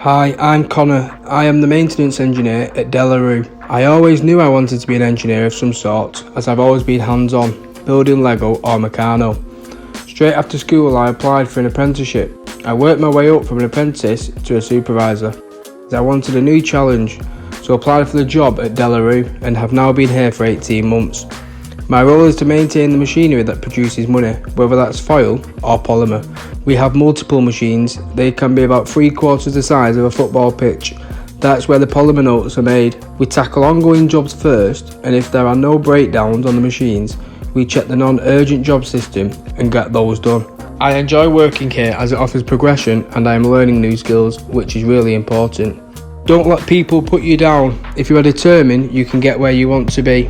Hi, I'm Connor. I am the maintenance engineer at Delarue. I always knew I wanted to be an engineer of some sort, as I've always been hands-on, building Lego or Meccano. Straight after school I applied for an apprenticeship. I worked my way up from an apprentice to a supervisor, as I wanted a new challenge, so applied for the job at Delarue and have now been here for 18 months. My role is to maintain the machinery that produces money, whether that's foil or polymer. We have multiple machines. They can be about 3/4 the size of a football pitch. That's where the polymer notes are made. We tackle ongoing jobs first, and if there are no breakdowns on the machines, we check the non-urgent job system and get those done. I enjoy working here as it offers progression and I am learning new skills, which is really important. Don't let people put you down. If you are determined, you can get where you want to be.